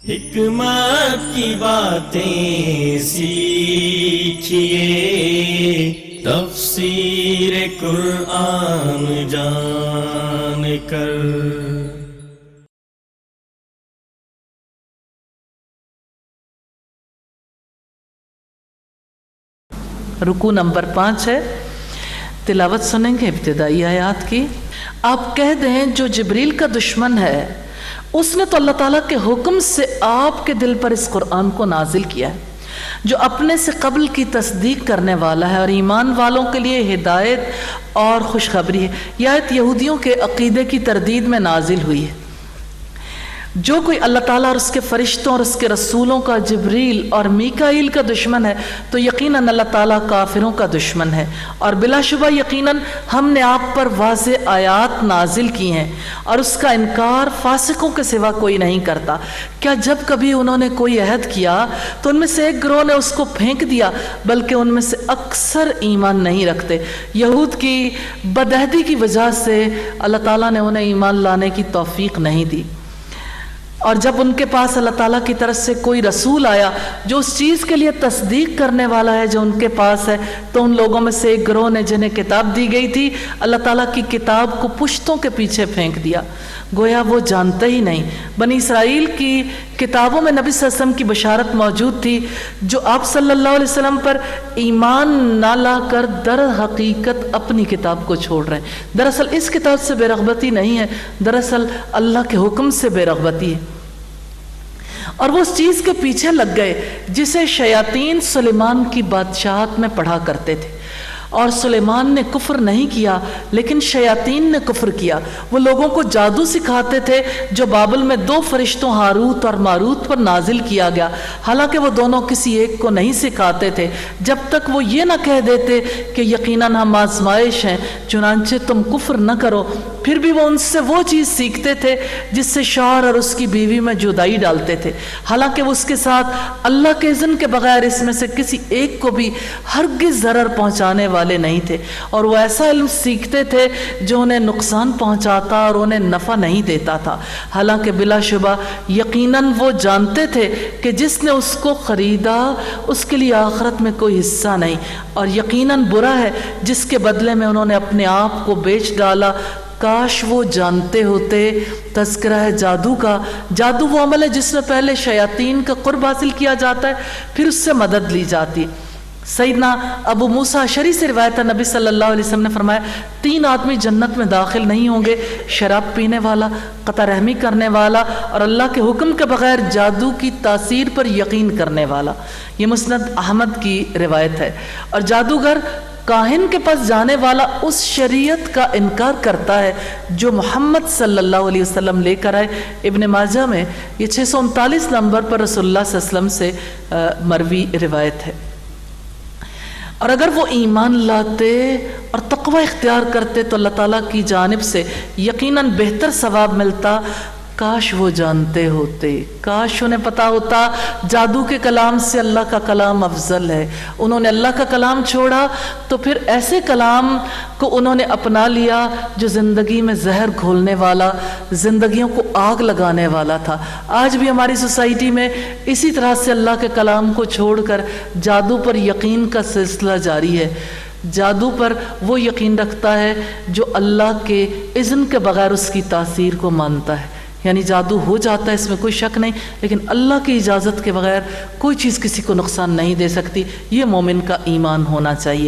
حکمت کی باتیں سیکھیے، تفسیر قرآن جان کر۔ رکوع نمبر 5 ہے، تلاوت سنیں گے ابتدائی آیات کی۔ آپ کہہ دیں جو جبریل کا دشمن ہے اس نے تو اللہ تعالیٰ کے حکم سے آپ کے دل پر اس قرآن کو نازل کیا ہے، جو اپنے سے قبل کی تصدیق کرنے والا ہے اور ایمان والوں کے لیے ہدایت اور خوشخبری ہے۔ یہ آیت یہودیوں کے عقیدے کی تردید میں نازل ہوئی ہے۔ جو کوئی اللہ تعالیٰ اور اس کے فرشتوں اور اس کے رسولوں کا، جبریل اور میکائیل کا دشمن ہے تو یقیناً اللہ تعالیٰ کافروں کا دشمن ہے، اور بلا شبہ یقیناً ہم نے آپ پر واضح آیات نازل کی ہیں اور اس کا انکار فاسقوں کے سوا کوئی نہیں کرتا۔ کیا جب کبھی انہوں نے کوئی عہد کیا تو ان میں سے ایک گروہ نے اس کو پھینک دیا، بلکہ ان میں سے اکثر ایمان نہیں رکھتے۔ یہود کی بدعہدی کی وجہ سے اللہ تعالیٰ نے انہیں ایمان لانے کی توفیق نہیں دی، اور جب ان کے پاس اللہ تعالیٰ کی طرف سے کوئی رسول آیا جو اس چیز کے لیے تصدیق کرنے والا ہے جو ان کے پاس ہے، تو ان لوگوں میں سے ایک گروہ نے جنہیں کتاب دی گئی تھی اللہ تعالیٰ کی کتاب کو پشتوں کے پیچھے پھینک دیا، گویا وہ جانتے ہی نہیں۔ بنی اسرائیل کی کتابوں میں نبی صلی اللہ علیہ وسلم کی بشارت موجود تھی، جو آپ صلی اللہ علیہ وسلم پر ایمان نہ لا کر در حقیقت اپنی کتاب کو چھوڑ رہے ہیں۔ دراصل اس کتاب سے بے رغبتی نہیں ہے، دراصل اللہ کے حکم سے بے رغبتی ہے، اور وہ اس چیز کے پیچھے لگ گئے جسے شیاطین سلیمان کی بادشاہت میں پڑھا کرتے تھے۔ اور سلیمان نے کفر نہیں کیا لیکن شیاطین نے کفر کیا۔ وہ لوگوں کو جادو سکھاتے تھے جو بابل میں 2 فرشتوں ہاروت اور ماروت پر نازل کیا گیا، حالانکہ وہ دونوں کسی ایک کو نہیں سکھاتے تھے جب تک وہ یہ نہ کہہ دیتے کہ یقیناً ہم آزمائش ہیں، چنانچہ تم کفر نہ کرو۔ پھر بھی وہ ان سے وہ چیز سیکھتے تھے جس سے شوہر اور اس کی بیوی میں جدائی ڈالتے تھے، حالانکہ وہ اس کے ساتھ اللہ کے اذن کے بغیر اس میں سے کسی ایک کو بھی ہرگز ضرر پہنچانے والے نہیں تھے، اور وہ ایسا علم سیکھتے تھے جو انہیں نقصان پہنچاتا اور انہیں نفع نہیں دیتا تھا، حالانکہ بلا شبہ یقیناً وہ جانتے تھے کہ جس نے اس کو خریدا اس کے لیے آخرت میں کوئی حصہ نہیں، اور یقیناً برا ہے جس کے بدلے میں انہوں نے اپنے آپ کو بیچ ڈالا۔ کاش وہ جانتے ہوتے۔ تذکرہ ہے جادو کا۔ جادو وہ عمل ہے جس میں پہلے شیاطین کا قرب حاصل کیا جاتا ہے، پھر اس سے مدد لی جاتی۔ سیدنا ابو موسیٰ اشعری سے روایت ہے، نبی صلی اللہ علیہ وسلم نے فرمایا 3 آدمی جنت میں داخل نہیں ہوں گے، شراب پینے والا، قطع رحمی کرنے والا، اور اللہ کے حکم کے بغیر جادو کی تاثیر پر یقین کرنے والا۔ یہ مسند احمد کی روایت ہے۔ اور جادوگر کاہن کے پاس جانے والا اس شریعت کا انکار کرتا ہے جو محمد صلی اللہ علیہ وسلم لے کر آئے۔ ابن ماجہ میں یہ 639 نمبر پر رسول اللہ صلی اللہ علیہ وسلم سے مروی روایت ہے۔ اور اگر وہ ایمان لاتے اور تقوی اختیار کرتے تو اللہ تعالیٰ کی جانب سے یقیناً بہتر ثواب ملتا۔ کاش وہ جانتے ہوتے، کاش انہیں پتا ہوتا جادو کے کلام سے اللہ کا کلام افضل ہے۔ انہوں نے اللہ کا کلام چھوڑا تو پھر ایسے کلام کو انہوں نے اپنا لیا جو زندگی میں زہر گھولنے والا، زندگیوں کو آگ لگانے والا تھا۔ آج بھی ہماری سوسائٹی میں اسی طرح سے اللہ کے کلام کو چھوڑ کر جادو پر یقین کا سلسلہ جاری ہے۔ جادو پر وہ یقین رکھتا ہے جو اللہ کے اذن کے بغیر اس کی تاثیر کو مانتا ہے، یعنی جادو ہو جاتا ہے، اس میں کوئی شک نہیں، لیکن اللہ کی اجازت کے بغیر کوئی چیز کسی کو نقصان نہیں دے سکتی۔ یہ مومن کا ایمان ہونا چاہیے۔